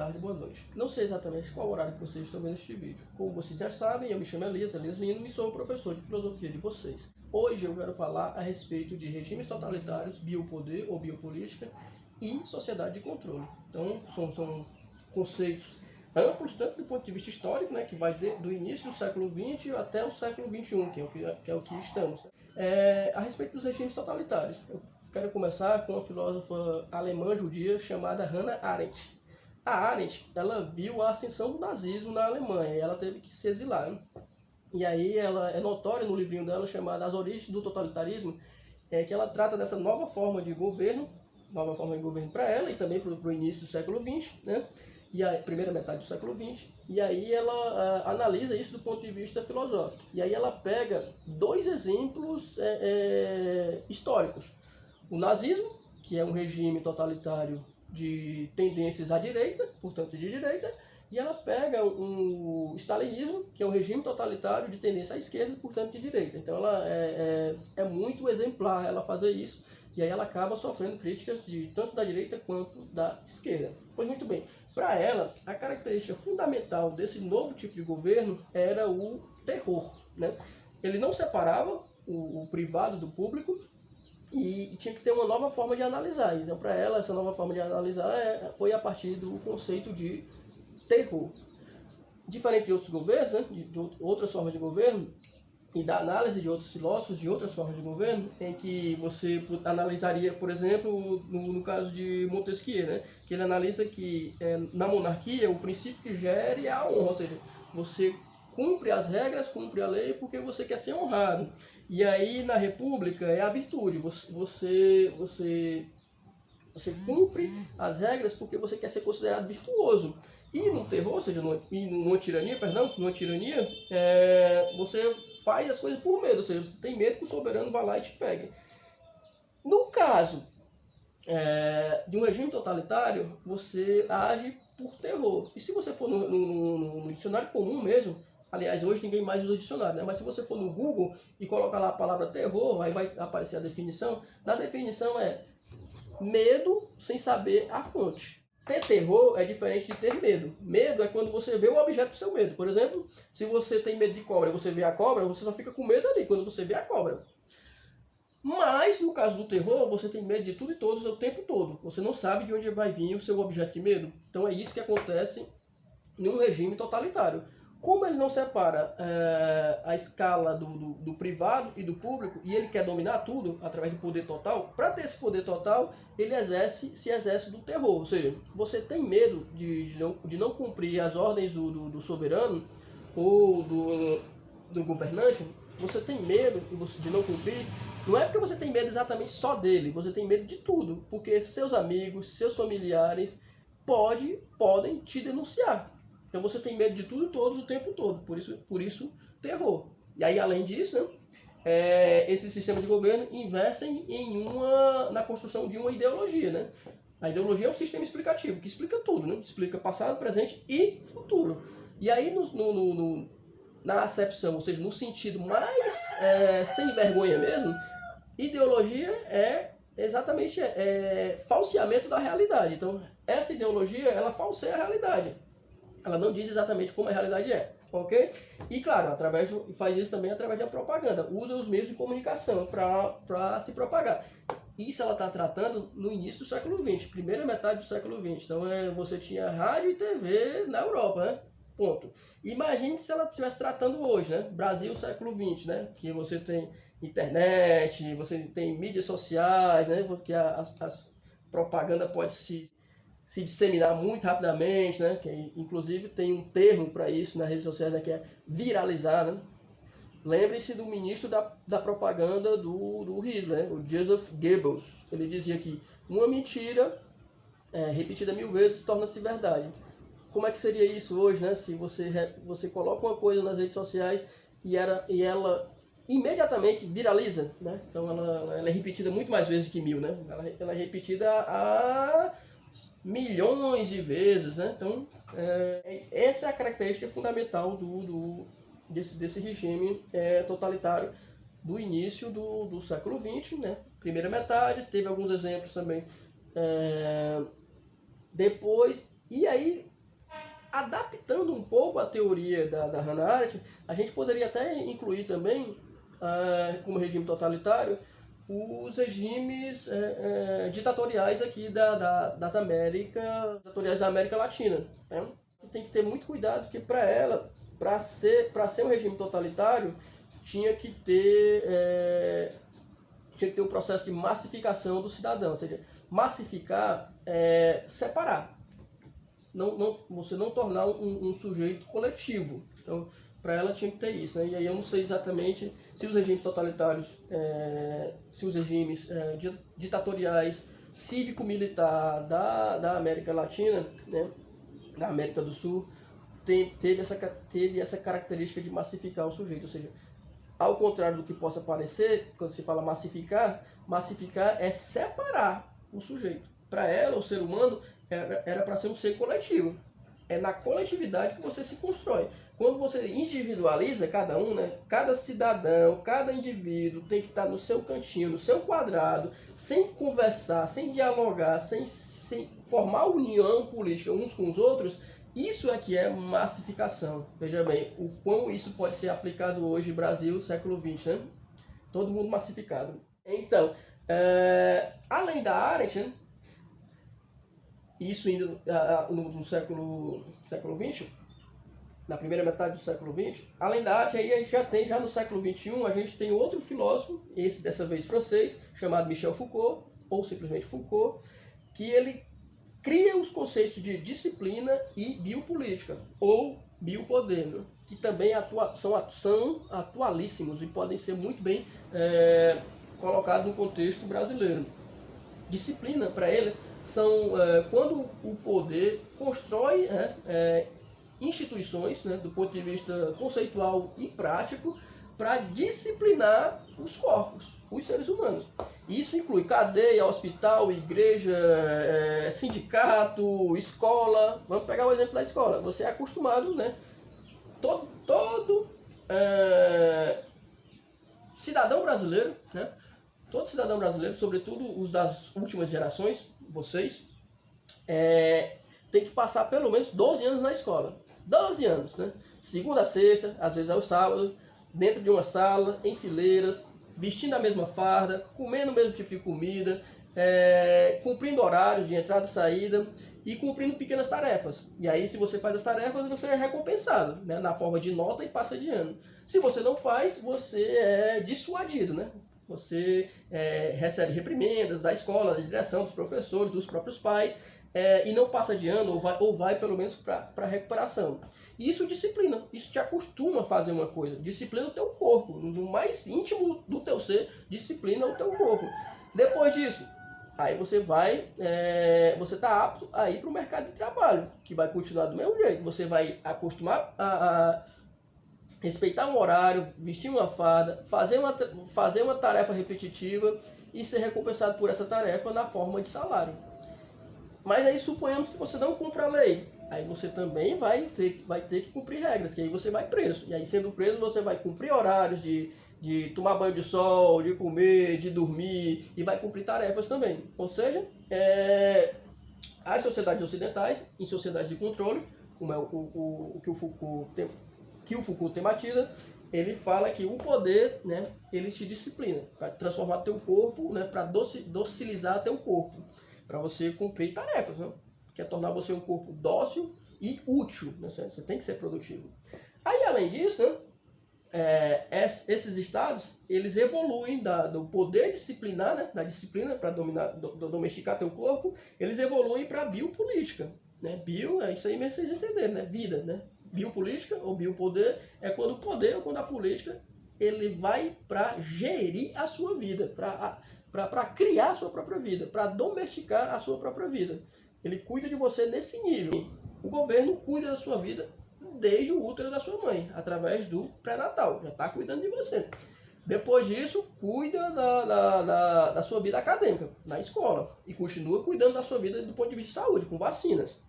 tarde, boa noite. Não sei exatamente qual horário que vocês estão vendo este vídeo. Como vocês já sabem, eu me chamo Elias Lino e sou o professor de filosofia de vocês. Hoje eu quero falar a respeito de regimes totalitários, biopoder ou biopolítica e sociedade de controle. Então, são conceitos amplos, tanto do ponto de vista histórico, né, que vai do início do século XX até o século XXI, que é o que estamos. A respeito dos regimes totalitários, eu quero começar com uma filósofa alemã judia chamada Hannah Arendt. A Arendt, ela viu a ascensão do nazismo na Alemanha e ela teve que se exilar, né? E aí ela é notória no livrinho dela chamado As Origens do Totalitarismo, que ela trata dessa nova forma de governo para ela e também para o início do século XX, né? E a primeira metade do século XX, e aí ela analisa isso do ponto de vista filosófico. E aí ela pega dois exemplos históricos. O nazismo, que é um regime totalitário de tendências à direita, portanto de direita, e ela pega o stalinismo, que é um regime totalitário de tendência à esquerda, portanto de direita. Então ela é muito exemplar ela fazer isso, e aí ela acaba sofrendo críticas tanto da direita quanto da esquerda. Pois muito bem, para ela, a característica fundamental desse novo tipo de governo era o terror, né? Ele não separava o privado do público e tinha que ter uma nova forma de analisar. Então, para ela, essa nova forma de analisar foi a partir do conceito de terror. Diferente de outros governos, né, de outras formas de governo, e da análise de outros filósofos de outras formas de governo, em que você analisaria, por exemplo, no caso de Montesquieu, né, que ele analisa que na monarquia o princípio que gere é a honra, ou seja, você cumpre as regras, cumpre a lei porque você quer ser honrado. E aí na república é a virtude, você cumpre as regras porque você quer ser considerado virtuoso. E no terror, ou seja, numa tirania, você faz as coisas por medo, ou seja, você tem medo que o soberano vá lá e te pegue. No caso de um regime totalitário, você age por terror. E se você for no dicionário comum mesmo, aliás, hoje ninguém mais usa dicionário, né? Mas se você for no Google e colocar lá a palavra terror, aí vai aparecer a definição. Na definição medo sem saber a fonte. Ter terror é diferente de ter medo. Medo é quando você vê o objeto do seu medo. Por exemplo, se você tem medo de cobra e você vê a cobra, você só fica com medo ali quando você vê a cobra. Mas, no caso do terror, você tem medo de tudo e todos o tempo todo. Você não sabe de onde vai vir o seu objeto de medo. Então é isso que acontece num regime totalitário. Como ele não separa a escala do privado e do público, e ele quer dominar tudo através do poder total, para ter esse poder total, ele se exerce do terror. Ou seja, você tem medo de não cumprir as ordens do soberano ou do governante, você tem medo de não cumprir, não é porque você tem medo exatamente só dele, você tem medo de tudo, porque seus amigos, seus familiares podem te denunciar. Então você tem medo de tudo e todos o tempo todo, por isso terror. E aí, além disso, né, esse sistema de governo investem na construção de uma ideologia, né? A ideologia é um sistema explicativo, que explica tudo, né? Explica passado, presente e futuro. E aí, na acepção, ou seja, no sentido mais sem vergonha mesmo, ideologia é exatamente falseamento da realidade. Então, essa ideologia, ela falseia a realidade. Ela não diz exatamente como a realidade é, ok? E claro, faz isso também através da propaganda. Usa os meios de comunicação para se propagar. Isso ela está tratando no início do século XX, primeira metade do século XX. Então você tinha rádio e TV na Europa, né? Ponto. Imagine se ela estivesse tratando hoje, né? Brasil, século XX, né? Que você tem internet, você tem mídias sociais, né? Porque as propaganda pode se disseminar muito rapidamente, né? Que inclusive tem um termo para isso nas redes sociais, né? Que é viralizar, né? Lembre-se do ministro da propaganda do Hitler, né? O Joseph Goebbels. Ele dizia que uma mentira repetida 1000 vezes torna-se verdade. Como é que seria isso hoje, né? Se você coloca uma coisa nas redes sociais e ela imediatamente viraliza, né? Então ela é repetida muito mais vezes que 1000, né? Ela é repetida a milhões de vezes, né? Então essa é a característica fundamental desse regime totalitário do início do século XX, né? Primeira metade, teve alguns exemplos também depois, e aí adaptando um pouco a teoria da Hannah Arendt, a gente poderia até incluir também, como regime totalitário, os regimes ditatoriais aqui das Américas, ditatoriais da América Latina, né? Tem que ter muito cuidado, porque para ser um regime totalitário, tinha que ter o processo de massificação do cidadão, ou seja, massificar separar. Você não tornar um sujeito coletivo. Então, para ela tinha que ter isso, né? E aí eu não sei exatamente se os regimes totalitários, se os regimes ditatoriais, cívico-militar da América Latina, né, da América do Sul, teve essa característica de massificar o sujeito. Ou seja, ao contrário do que possa parecer, quando se fala massificar é separar o sujeito. Para ela, o ser humano era para ser um ser coletivo. É na coletividade que você se constrói. Quando você individualiza cada um, né, cada cidadão, cada indivíduo tem que estar no seu cantinho, no seu quadrado, sem conversar, sem dialogar, sem formar união política uns com os outros, isso é que é massificação. Veja bem, o quão isso pode ser aplicado hoje no Brasil, século XX, né? Todo mundo massificado. Então, além da Arendt, né, isso ainda no século XX, na primeira metade do século XX, além da Arendt, aí a gente já no século XXI, a gente tem outro filósofo, esse dessa vez francês, chamado Michel Foucault, ou simplesmente Foucault, que ele cria os conceitos de disciplina e biopolítica, ou biopoder, né? Que também são atualíssimos e podem ser muito bem colocados no contexto brasileiro. Disciplina, para ele, são quando o poder constrói instituições, né, do ponto de vista conceitual e prático, para disciplinar os corpos, os seres humanos. Isso inclui cadeia, hospital, igreja, sindicato, escola. Vamos pegar o exemplo da escola. Você é acostumado, né? Todo cidadão brasileiro, né? Todo cidadão brasileiro, sobretudo os das últimas gerações, vocês, tem que passar pelo menos 12 anos na escola. 12 anos, né? Segunda a sexta, às vezes aos sábados, dentro de uma sala, em fileiras, vestindo a mesma farda, comendo o mesmo tipo de comida, cumprindo horários de entrada e saída e cumprindo pequenas tarefas. E aí, se você faz as tarefas, você é recompensado, né, na forma de nota e passa de ano. Se você não faz, você é dissuadido, né? Você recebe reprimendas da escola, da direção, dos professores, dos próprios pais, e não passa de ano ou vai pelo menos para recuperação. E isso disciplina, isso te acostuma a fazer uma coisa, disciplina o teu corpo, no mais íntimo do teu ser, disciplina o teu corpo. Depois disso, aí você está apto a ir para o mercado de trabalho, que vai continuar do mesmo jeito. Você vai acostumar a respeitar um horário, vestir uma farda, fazer uma tarefa repetitiva e ser recompensado por essa tarefa na forma de salário. Mas aí suponhamos que você não cumpra a lei. Aí você também vai ter que cumprir regras, que aí você vai preso. E aí, sendo preso, você vai cumprir horários de tomar banho de sol, de comer, de dormir, e vai cumprir tarefas também. Ou seja, as sociedades ocidentais, em sociedades de controle, como é o que o Foucault tematiza, ele fala que o poder, né, ele te disciplina, para transformar teu corpo, né, para docilizar teu corpo, para você cumprir tarefas, né? Que é tornar você um corpo dócil e útil, né? Você tem que ser produtivo. Aí, além disso, né, esses estados, eles evoluem do poder disciplinar, né, da disciplina para domesticar teu corpo, eles evoluem para a biopolítica, né? Bio é isso aí mesmo, vocês entenderam, né? Vida, né? Biopolítica ou biopoder é quando o poder ou quando a política ele vai para gerir a sua vida, para criar a sua própria vida, para domesticar a sua própria vida. Ele cuida de você nesse nível. O governo cuida da sua vida desde o útero da sua mãe, através do pré-natal. Já está cuidando de você. Depois disso, cuida da sua vida acadêmica, na escola. E continua cuidando da sua vida do ponto de vista de saúde, com vacinas.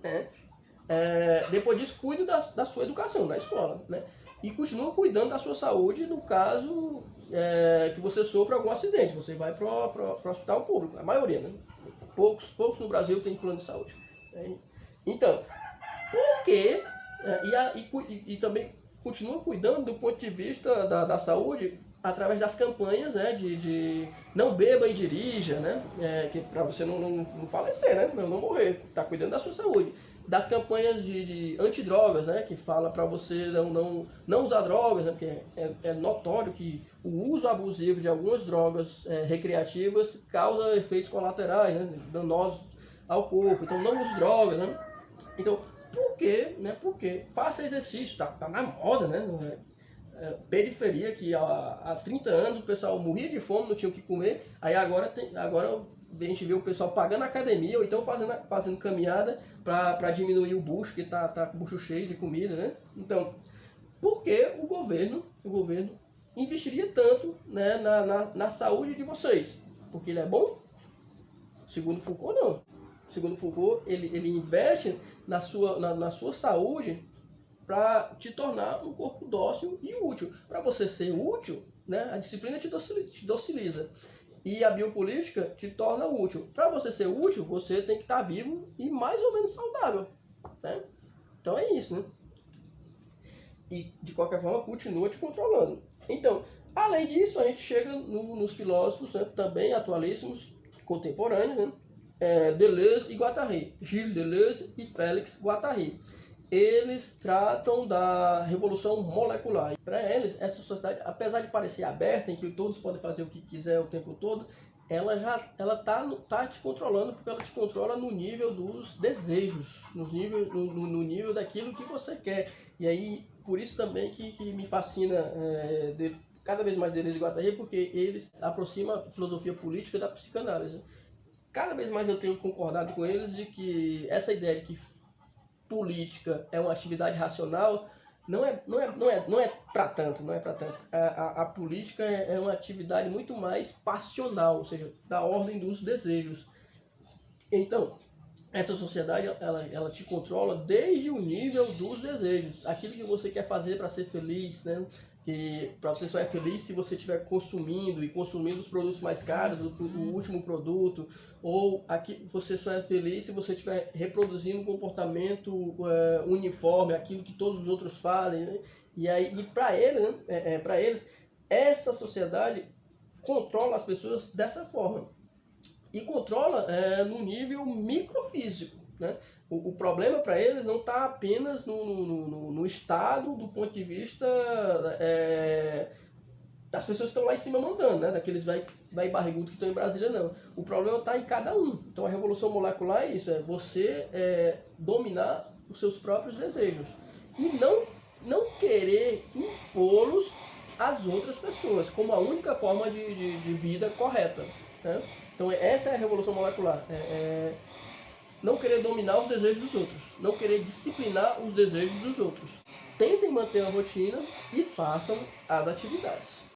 Né? Depois disso, cuida da sua educação, na escola. Né? E continua cuidando da sua saúde no caso que você sofra algum acidente. Você vai para o hospital público, a maioria, né? Poucos no Brasil tem plano de saúde. Então, Porque, e também continua cuidando do ponto de vista da saúde através das campanhas, né, de não beba e dirija, né, que para você não falecer, né, não morrer, tá cuidando da sua saúde. Das campanhas de antidrogas, né, que fala para você não usar drogas, né, porque é notório que o uso abusivo de algumas drogas recreativas causa efeitos colaterais, né, danosos ao corpo. Então não use drogas, né. Então, por quê? Né? Porque faça exercício, tá na moda, né? Periferia, que há 30 anos o pessoal morria de fome, não tinha o que comer, aí agora a gente vê o pessoal pagando academia ou então fazendo caminhada para diminuir o bucho, que tá com o bucho cheio de comida, né? Então, por que o governo investiria tanto, né, na saúde de vocês? Porque ele é bom? Segundo Foucault, não. Segundo Foucault, ele investe na sua saúde para te tornar um corpo dócil e útil. Para você ser útil, né, a disciplina te dociliza. E a biopolítica te torna útil. Para você ser útil, você tem que estar vivo e mais ou menos saudável. Né? Então é isso, né? E de qualquer forma continua te controlando. Então, além disso, a gente chega nos filósofos, né, também atualíssimos, contemporâneos, né? Deleuze e Guattari, Gilles Deleuze e Félix Guattari. Eles tratam da revolução molecular. Para eles, essa sociedade, apesar de parecer aberta, em que todos podem fazer o que quiser o tempo todo, ela tá te controlando, porque ela te controla no nível dos desejos, no nível daquilo que você quer. E aí, por isso também que me fascina cada vez mais Deleuze e Guattari, porque eles aproximam a filosofia política da psicanálise. Cada vez mais eu tenho concordado com eles de que essa ideia de que política é uma atividade racional não é para tanto, não é para tanto. A política é uma atividade muito mais passional, ou seja, da ordem dos desejos. Então, essa sociedade ela te controla desde o nível dos desejos, aquilo que você quer fazer para ser feliz, né? Que para você só é feliz se você estiver consumindo os produtos mais caros, o último produto, ou aqui você só é feliz se você estiver reproduzindo um comportamento uniforme, aquilo que todos os outros fazem, né? E para eles, né, para eles, essa sociedade controla as pessoas dessa forma e controla no nível microfísico, né? O problema para eles não está apenas no estado do ponto de vista das pessoas que estão lá em cima mandando, né? Daqueles vai barrigudo que estão em Brasília, não. O problema está em cada um. Então a revolução molecular é isso, é você dominar os seus próprios desejos e não querer impô-los às outras pessoas como a única forma de vida correta, né? Então essa é a revolução molecular. Não querer dominar os desejos dos outros, não querer disciplinar os desejos dos outros. Tentem manter a rotina e façam as atividades.